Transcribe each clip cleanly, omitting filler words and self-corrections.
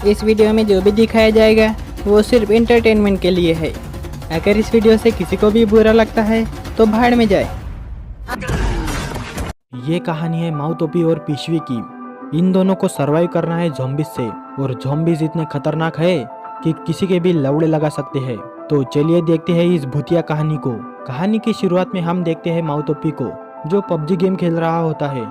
इस वीडियो में जो भी दिखाया जाएगा वो सिर्फ एंटरटेनमेंट के लिए है। अगर इस वीडियो से किसी को भी बुरा लगता है तो भाड़ में जाए। ये कहानी है माउतोपी और पिशवी की। इन दोनों को सरवाइव करना है ज़ॉम्बीज से, और ज़ॉम्बीज इतने खतरनाक है कि किसी के भी लवड़े लगा सकते हैं। तो चलिए देखते हैं इस भूतिया कहानी को। कहानी की शुरुआत में हम देखते हैं माउतोपी को, जो पबजी गेम खेल रहा होता है।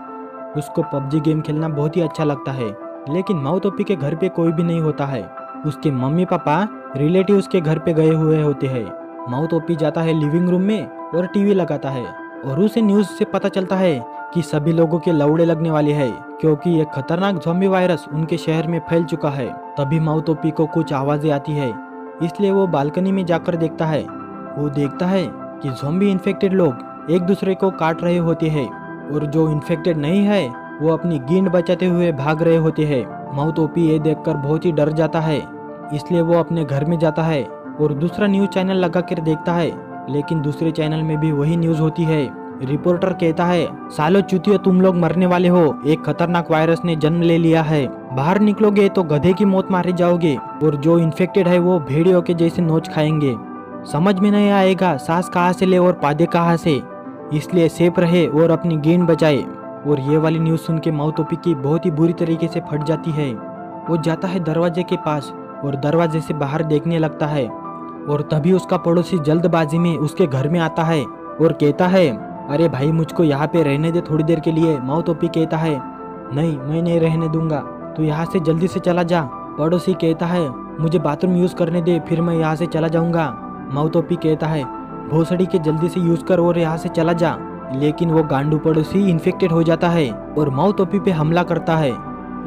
उसको पबजी गेम खेलना बहुत ही अच्छा लगता है, लेकिन माउतोपी के घर पे कोई भी नहीं होता है। उसके मम्मी पापा रिलेटिव्स के घर पे गए हुए होते हैं। माउतोपी जाता है लिविंग रूम में और टीवी लगाता है, और उसे न्यूज़ से पता चलता है कि सभी लोगों के लौड़े लगने वाले हैं, क्योंकि एक खतरनाक ज़ॉम्बी वायरस उनके शहर में फैल चुका है। तभी माउतोपी को कुछ आवाजें आती है, इसलिए वो बालकनी में जाकर देखता है। वो देखता है कि ज़ॉम्बी इन्फेक्टेड लोग एक दूसरे को काट रहे होते हैं, और जो इन्फेक्टेड नहीं है वो अपनी गिंड बचाते हुए भाग रहे होते हैं। माउतोपी ये देखकर बहुत ही डर जाता है, इसलिए वो अपने घर में जाता है और दूसरा न्यूज़ चैनल लगा कर देखता है, लेकिन दूसरे चैनल में भी वही न्यूज़ होती है। रिपोर्टर कहता है, सालो चूतियों, तुम लोग मरने वाले हो। एक खतरनाक वायरस ने जन्म ले लिया है। बाहर निकलोगे तो गधे की मौत मारे जाओगे, और जो इन्फेक्टेड है वो भेड़ियों के जैसे नोच खाएंगे। समझ में नहीं आएगा सांस कहाँ से ले और पादे कहाँ से, इसलिए सेफ रहे और अपनी गेंद बचाए। और ये वाली न्यूज़ सुन के माउतोपी की बहुत ही बुरी तरीके से फट जाती है। वो जाता है दरवाजे के पास और दरवाजे से बाहर देखने लगता है, और तभी उसका पड़ोसी जल्दबाजी में उसके घर में आता है और कहता है, अरे भाई, मुझको यहाँ पे रहने दे थोड़ी देर के लिए। माउतोपी कहता है, नहीं, मैं नहीं रहने दूंगा, तो यहाँ से जल्दी से चला जा। पड़ोसी कहता है, मुझे बाथरूम यूज़ करने दे, फिर मैं यहाँ से चला जाऊंगा। माउतोपी कहता है, भोसड़ी के जल्दी से यूज़ कर और यहाँ से चला जा। लेकिन वो गांडू पड़ोसी इन्फेक्टेड हो जाता है और माउतोपी पे हमला करता है।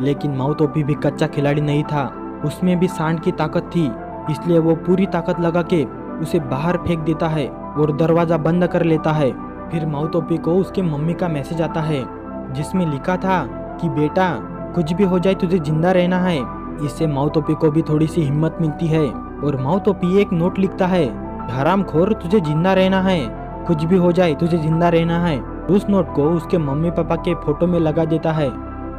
लेकिन माउतोपी भी कच्चा खिलाड़ी नहीं था, उसमें भी सांड की ताकत थी, इसलिए वो पूरी ताकत लगा के उसे बाहर फेंक देता है और दरवाज़ा बंद कर लेता है। फिर माउतोपी को उसके मम्मी का मैसेज आता है, जिसमें लिखा था कि बेटा, कुछ भी हो जाए तुझे जिंदा रहना है। इससे माउतोपी को भी थोड़ी सी हिम्मत मिलती है, और माउतोपी एक नोट लिखता है, हरामखोर, तुझे जिंदा रहना है, कुछ भी हो जाए तुझे जिंदा रहना है। उस नोट को उसके मम्मी पापा के फोटो में लगा देता है।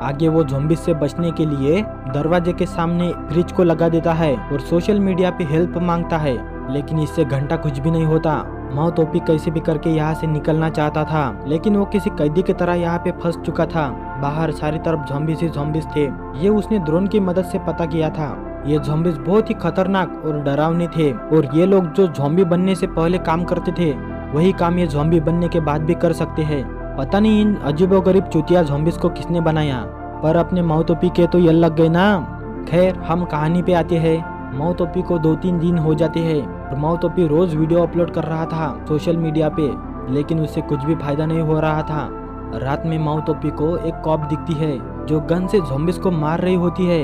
आगे वो ज़ॉम्बीज़ से बचने के लिए दरवाजे के सामने फ्रिज को लगा देता है और सोशल मीडिया पे हेल्प मांगता है, लेकिन इससे घंटा कुछ भी नहीं होता। माउतोपी कैसे भी करके यहाँ से निकलना चाहता था, लेकिन वो किसी कैदी की तरह यहाँ पे फंस चुका था। बाहर सारी तरफ ज़ॉम्बीज़ ही ज़ॉम्बीज़ थे। ये उसने ड्रोन की मदद से पता किया था। ये ज़ॉम्बीज़ बहुत ही खतरनाक और डरावने थे, और ये लोग जो ज़ॉम्बी बनने से पहले काम करते थे वही काम ये ज़ॉम्बी बनने के बाद भी कर सकते हैं। पता नहीं इन अजीबोगरीब चूतिया ज़ॉम्बीज़ को किसने बनाया, पर अपने माउतोपी के तो ये लग गए ना। खैर, हम कहानी पे आते हैं। माउतोपी को 2-3 दिन हो जाते हैं और माउतोपी रोज वीडियो अपलोड कर रहा था सोशल मीडिया पे, लेकिन उससे कुछ भी फायदा नहीं हो रहा था। रात में माउतोपी को एक कॉप दिखती है जो गन से ज़ॉम्बीज़ को मार रही होती है,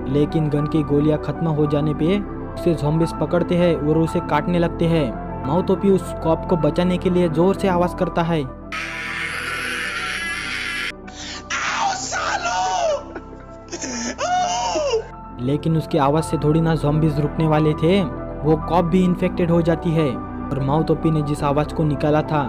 लेकिन गन की गोलियां खत्म हो जाने पे उसे ज़ॉम्बीज़ पकड़ते हैं और उसे काटने लगते हैं। माउतोपी उस कॉप को बचाने के लिए जोर से आवाज करता है, लेकिन उसकी आवाज से थोड़ी ना ज़ॉम्बीज़ रुकने वाले थे। वो कॉप भी इन्फेक्टेड हो जाती है, और माउतोपी ने जिस आवाज को निकाला था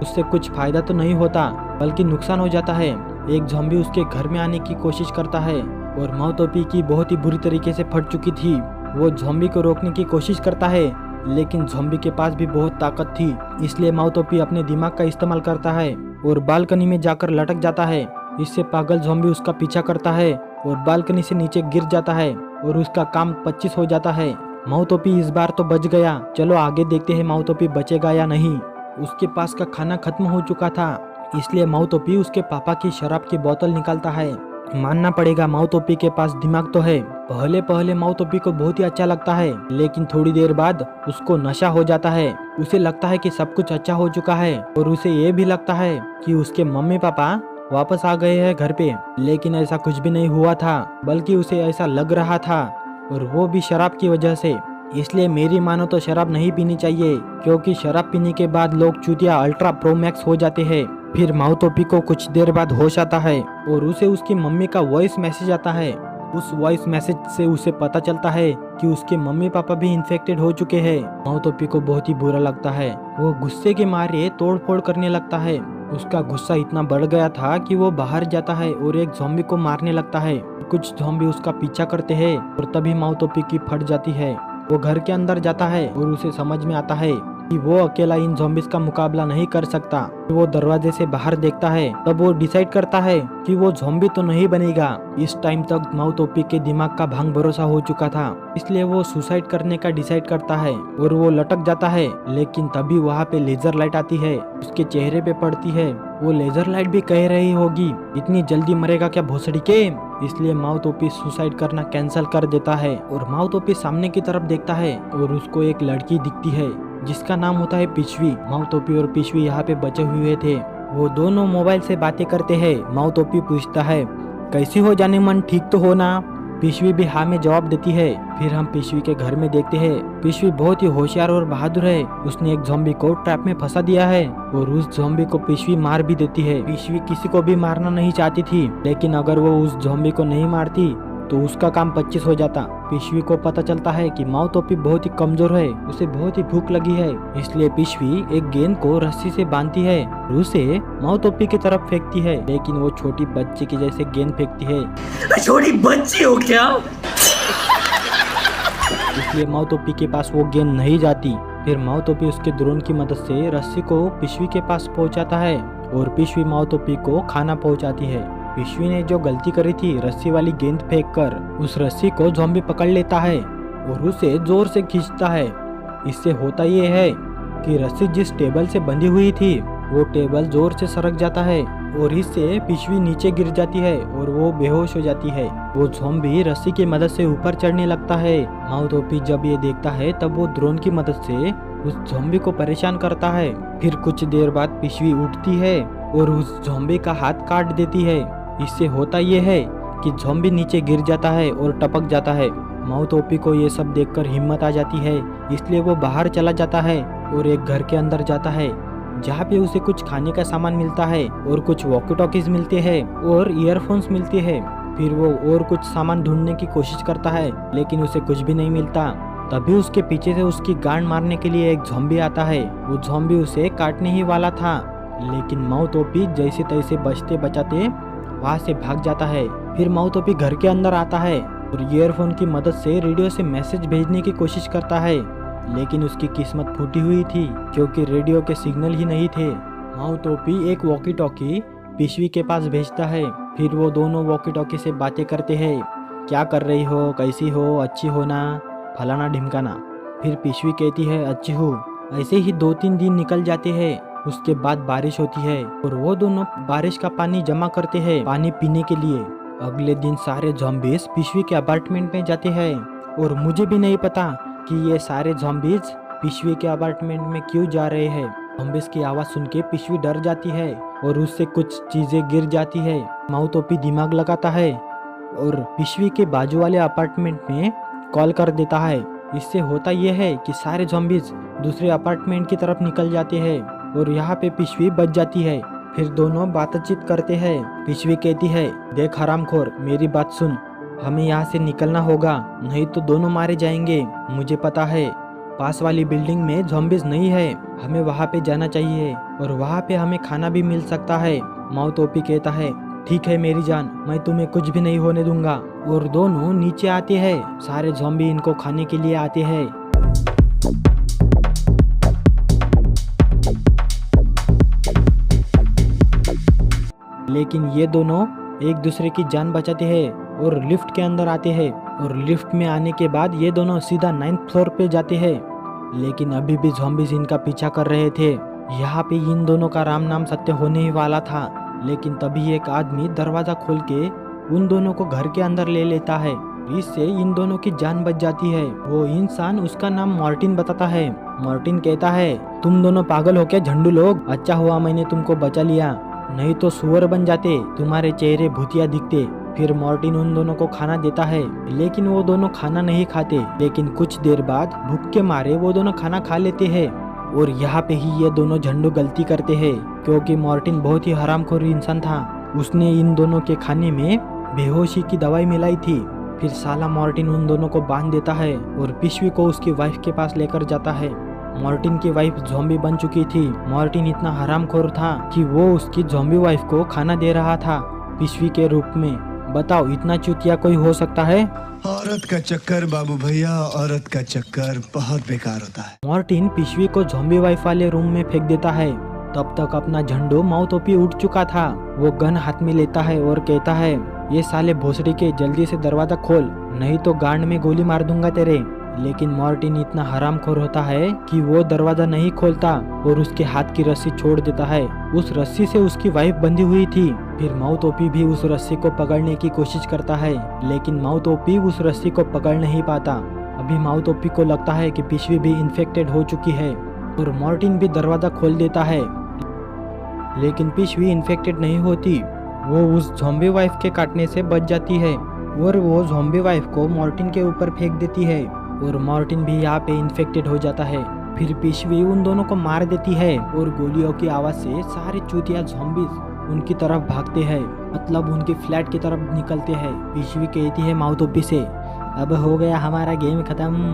उससे कुछ फायदा तो नहीं होता, बल्कि नुकसान हो जाता है। एक ज़ॉम्बी उसके घर में आने की कोशिश करता है, और माउतोपी की बहुत ही बुरी तरीके से फट चुकी थी। वो ज़ॉम्बी को रोकने की कोशिश करता है, लेकिन ज़ॉम्बी के पास भी बहुत ताकत थी, इसलिए माउतोपी अपने दिमाग का इस्तेमाल करता है और बालकनी में जाकर लटक जाता है। इससे पागल ज़ॉम्बी उसका पीछा करता है और बालकनी से नीचे गिर जाता है, और उसका काम 25 हो जाता है। माउतोपी इस बार तो बच गया। चलो आगे देखते हैं माउतोपी बचेगा या नहीं। उसके पास का खाना खत्म हो चुका था, इसलिए माउतोपी उसके पापा की शराब की बोतल निकालता है। मानना पड़ेगा, माउतोपी के पास दिमाग तो है। पहले पहले माउतोपी को बहुत ही अच्छा लगता है, लेकिन थोड़ी देर बाद उसको नशा हो जाता है। उसे लगता है कि सब कुछ अच्छा हो चुका है, और उसे ये भी लगता है कि उसके मम्मी पापा वापस आ गए हैं घर पे, लेकिन ऐसा कुछ भी नहीं हुआ था, बल्कि उसे ऐसा लग रहा था, और वो भी शराब की वजह से। इसलिए मेरी मानो तो शराब नहीं पीनी चाहिए, क्योंकि शराब पीने के बाद लोग चूतिया अल्ट्रा प्रो मैक्स हो जाते हैं। फिर माउतोपी को कुछ देर बाद होश आता है, और उसे उसकी मम्मी का वॉइस मैसेज आता है। उस वॉइस मैसेज से उसे पता चलता है कि उसके मम्मी पापा भी इन्फेक्टेड हो चुके हैं। माउतोपी को बहुत ही बुरा लगता है। वो गुस्से के मारे तोड़ फोड़ करने लगता है। उसका गुस्सा इतना बढ़ गया था कि वो बाहर जाता है और एक ज़ॉम्बी को मारने लगता है। कुछ ज़ॉम्बी उसका पीछा करते हैं और तभी माउतोपी की फट जाती है। वो घर के अंदर जाता है और उसे समझ में आता है कि वो अकेला इन ज़ॉम्बीज का मुकाबला नहीं कर सकता। वो दरवाजे से बाहर देखता है, तब वो डिसाइड करता है कि वो ज़ॉम्बी तो नहीं बनेगा। इस टाइम तक माउतोपी के दिमाग का भंग भरोसा हो चुका था, इसलिए वो सुसाइड करने का डिसाइड करता है और वो लटक जाता है। लेकिन तभी वहाँ पे लेजर लाइट आती है, उसके चेहरे पे पड़ती है। वो लेजर लाइट भी कह रही होगी, इतनी जल्दी मरेगा क्या भोसड़ी के। इसलिए माउतोपी सुसाइड करना कैंसिल कर देता है और माउतोपी सामने की तरफ देखता है और उसको एक लड़की दिखती है जिसका नाम होता है पिशवी। माउतोपी और पिशवी यहाँ पे बचे हुए थे। वो दोनों मोबाइल से बातें करते हैं। माउतोपी पूछता है, कैसी हो जाने मन, ठीक तो हो ना। पिशवी भी हाँ में जवाब देती है। फिर हम पिशवी के घर में देखते हैं। पिशवी बहुत ही होशियार और बहादुर है। उसने एक ज़ॉम्बी को ट्रैप में फंसा दिया है और उस ज़ॉम्बी को पिशवी मार भी देती है। पिशवी किसी को भी मारना नहीं चाहती थी, लेकिन अगर वो उस ज़ॉम्बी को नहीं मारती तो उसका काम 25 हो जाता। पिशवी को पता चलता है कि माउतोपी बहुत ही कमजोर है, उसे बहुत ही भूख लगी है, इसलिए पिशवी एक गेंद को रस्सी से बांधती है और उसे माउतोपी की तरफ फेंकती है। लेकिन वो छोटी बच्ची की जैसे गेंद फेंकती है। छोटी बच्ची हो क्या? इसलिए माउतोपी के पास वो गेंद नहीं जाती। फिर माउतोपी उसके ड्रोन की मदद से रस्सी को पिशवी के पास पहुंचाता है और पिशवी माउतोपी को खाना पहुंचाती है। पिशवी ने जो गलती करी थी, रस्सी वाली गेंद फेंककर, उस रस्सी को ज़ॉम्बी पकड़ लेता है और उसे जोर से खींचता है। इससे होता ये है कि रस्सी जिस टेबल से बंधी हुई थी वो टेबल जोर से सरक जाता है और इससे पिशवी नीचे गिर जाती है और वो बेहोश हो जाती है। वो ज़ॉम्बी रस्सी की मदद से ऊपर चढ़ने लगता है। माउतोपी जब ये देखता है तब वो ड्रोन की मदद से उस ज़ॉम्बी को परेशान करता है। फिर कुछ देर बाद पिशवी उठती है और उस ज़ॉम्बी का हाथ काट देती है। इससे होता ये है कि ज़ॉम्बी नीचे गिर जाता है और टपक जाता है। माउतोपी को ये सब देखकर हिम्मत आ जाती है, इसलिए वो बाहर चला जाता है और एक घर के अंदर जाता है जहाँ पे उसे कुछ खाने का सामान मिलता है और कुछ वॉकी टॉकीज मिलते हैं और ईयरफोन्स मिलते हैं। फिर वो और कुछ सामान ढूंढने की कोशिश करता है, लेकिन उसे कुछ भी नहीं मिलता। तभी उसके पीछे से उसकी गांड मारने के लिए एक ज़ॉम्बी आता है। वो ज़ॉम्बी उसे काटने ही वाला था, लेकिन माउतोपी जैसे तैसे बचते बचाते वहाँ से भाग जाता है। फिर माउतोपी घर के अंदर आता है और ईयरफोन की मदद से रेडियो से मैसेज भेजने की कोशिश करता है, लेकिन उसकी किस्मत फूटी हुई थी क्योंकि रेडियो के सिग्नल ही नहीं थे। माउतोपी एक वॉकी टॉकी पिशवी के पास भेजता है। फिर वो दोनों वॉकी टॉकी से बातें करते हैं, क्या कर रही हो, कैसी हो, अच्छी हो ना, फलाना ढिमकाना। फिर पिशवी कहती है अच्छी हूँ। ऐसे ही 2-3 दिन निकल जाते हैं। उसके बाद बारिश होती है और वो दोनों बारिश का पानी जमा करते हैं पानी पीने के लिए। अगले दिन सारे ज़ॉम्बीज पिशवी के अपार्टमेंट में जाते हैं और मुझे भी नहीं पता कि ये सारे ज़ॉम्बीज पिशवी के अपार्टमेंट में क्यों जा रहे हैं। ज़ॉम्बीज की आवाज़ सुन के पिशवी डर जाती है और उससे कुछ चीज़ें गिर जाती है। माउतोपी दिमाग लगाता है और पिशवी के बाजू वाले अपार्टमेंट में कॉल कर देता है। इससे होता यह है कि सारे ज़ॉम्बीज दूसरे अपार्टमेंट की तरफ निकल जाते हैं और यहाँ पे पिशवी बच जाती है। फिर दोनों बातचीत करते हैं। पिशवी कहती है, देख हरामखोर, मेरी बात सुन, हमें यहाँ से निकलना होगा, नहीं तो दोनों मारे जाएंगे। मुझे पता है पास वाली बिल्डिंग में ज़ॉम्बीज नहीं है, हमें वहाँ पे जाना चाहिए और वहाँ पे हमें खाना भी मिल सकता है। माउतोपी कहता है, ठीक है मेरी जान, मैं तुम्हें कुछ भी नहीं होने दूंगा। और दोनों नीचे आते हैं। सारे ज़ॉम्बी इनको खाने के लिए आते हैं। लेकिन ये दोनों एक दूसरे की जान बचाते हैं और लिफ्ट के अंदर आते हैं और लिफ्ट में आने के बाद ये दोनों सीधा 9th फ्लोर पे जाते हैं। लेकिन अभी भी ज़ॉम्बीज इनका पीछा कर रहे थे। यहाँ पे इन दोनों का राम नाम सत्य होने ही वाला था, लेकिन तभी एक आदमी दरवाज़ा खोल के उन दोनों को घर के अंदर ले लेता है। इससे इन दोनों की जान बच जाती है। वो इंसान उसका नाम मार्टिन बताता है। मार्टिन कहता है, तुम दोनों पागल हो क्या झंडू लोग, अच्छा हुआ मैंने तुमको बचा लिया, नहीं तो सुअर बन जाते, तुम्हारे चेहरे भूतिया दिखते। फिर मार्टिन उन दोनों को खाना देता है, लेकिन वो दोनों खाना नहीं खाते। लेकिन कुछ देर बाद भूख के मारे वो दोनों खाना खा लेते हैं और यहाँ पे ही ये दोनों झंडू गलती करते हैं, क्योंकि मार्टिन बहुत ही हरामखोर इंसान था। उसने इन दोनों के खाने में बेहोशी की दवाई मिलाई थी। फिर साला मार्टिन उन दोनों को बांध देता है और पिशवी को उसकी वाइफ के पास लेकर जाता है। मार्टिन की वाइफ ज़ॉम्बी बन चुकी थी। मार्टिन इतना हरामखोर था कि वो उसकी ज़ॉम्बी वाइफ को खाना दे रहा था पिशवी के रूप में। बताओ, इतना चूतिया कोई हो सकता है? औरत का चक्कर बाबू भैया, औरत का चक्कर बहुत बेकार होता है। मार्टिन पिशवी को ज़ॉम्बी वाइफ वाले रूम में फेंक देता है। तब तक अपना झंडू माउथोपी उठ चुका था। वो गन हाथ में लेता है और कहता है, ये साले भोसड़ी के, जल्दी से दरवाजा खोल, नहीं तो गांड में गोली मार दूंगा तेरे। लेकिन मार्टिन इतना हरामखोर होता है कि वो दरवाजा नहीं खोलता और उसके हाथ की रस्सी छोड़ देता है। उस रस्सी से उसकी वाइफ बंधी हुई थी। फिर माउथोपी भी उस रस्सी को पकड़ने की कोशिश करता है, लेकिन माउथोपी उस रस्सी को पकड़ नहीं पाता। अभी माउथोपी को लगता है कि पिशवी भी इन्फेक्टेड हो चुकी है और मार्टिन भी दरवाजा खोल देता है, लेकिन पिशवी इन्फेक्टेड नहीं होती। वो उस ज़ॉम्बी वाइफ के काटने से बच जाती है और वो ज़ॉम्बी वाइफ को मार्टिन के ऊपर फेंक देती है और मार्टिन भी यहाँ पे इन्फेक्टेड हो जाता है। फिर पिशवी उन दोनों को मार देती है और गोलियों की आवाज से सारे चूतिया ज़ॉम्बीज उनकी तरफ भागते हैं, मतलब उनकी फ्लैट की तरफ निकलते हैं। पिशवी कहती है माउथोपी से, अब हो गया हमारा गेम खत्म,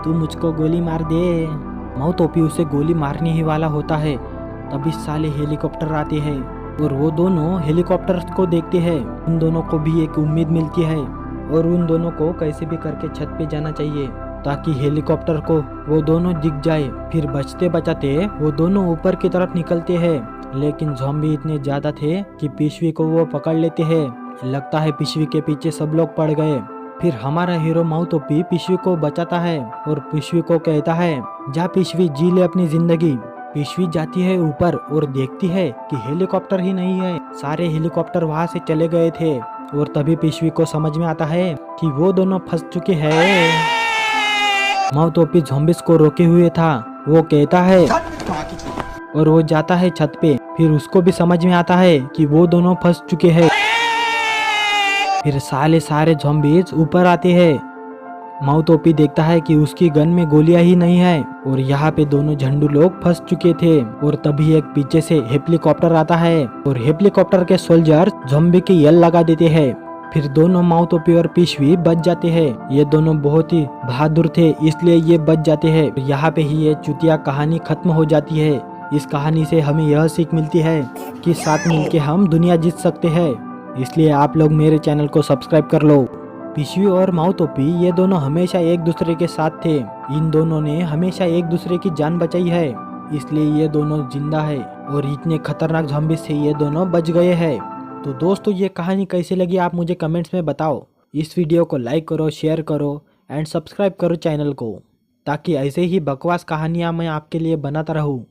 तू मुझको गोली मार दे। माउथोपी उसे गोली मारने ही वाला होता है, तभी साले हेलीकॉप्टर आते हैं और वो दोनों हेलीकॉप्टर को देखते हैं। उन दोनों को भी एक उम्मीद मिलती है और उन दोनों को कैसे भी करके छत पे जाना चाहिए ताकि हेलीकॉप्टर को वो दोनों दिख जाए। फिर बचते बचाते वो दोनों ऊपर की तरफ निकलते हैं, लेकिन ज़ॉम्बी इतने ज्यादा थे कि पिशवी को वो पकड़ लेते हैं। लगता है पिशवी के पीछे सब लोग पड़ गए। फिर हमारा हीरो माउथोपी पिशवी को बचाता है और पिशवी को कहता है, जा पिशवी, जी ले अपनी जिंदगी। पिशवी जाती है ऊपर और देखती है कि हेलीकॉप्टर ही नहीं है, सारे हेलीकॉप्टर वहां से चले गए थे। और तभी पिशवी को समझ में आता है कि वो दोनों फंस चुके हैं। माउथोपी ज़ॉम्बीज को रोके हुए था, वो कहता है और वो जाता है छत पे। फिर उसको भी समझ में आता है कि वो दोनों फंस चुके हैं। फिर सारे ज़ॉम्बीज ऊपर आते हैं। माउथोपी देखता है कि उसकी गन में गोलियां ही नहीं है और यहाँ पे दोनों झंडू लोग फंस चुके थे। और तभी एक पीछे से हेलीकॉप्टर आता है और हेलीकॉप्टर के सोल्जर ज़ॉम्बी की यल लगा देते हैं। फिर दोनों माउथोपी और पिशवी बच जाते हैं। ये दोनों बहुत ही बहादुर थे, इसलिए ये बच जाते हैं। यहाँ पे ही ये चुतिया कहानी खत्म हो जाती है। इस कहानी से हमें यह सीख मिलती है कि साथ मिलके हम दुनिया जीत सकते हैं। इसलिए आप लोग मेरे चैनल को सब्सक्राइब कर लो। पिशवी और माउथोपी ये दोनों हमेशा एक दूसरे के साथ थे। इन दोनों ने हमेशा एक दूसरे की जान बचाई है, इसलिए ये दोनों जिंदा है और इतने खतरनाक ज़ॉम्बी से ये दोनों बच गए हैं। तो दोस्तों, ये कहानी कैसी लगी आप मुझे कमेंट्स में बताओ। इस वीडियो को लाइक करो, शेयर करो एंड सब्सक्राइब करो चैनल को, ताकि ऐसे ही बकवास कहानियाँ मैं आपके लिए बनाता रहूँ।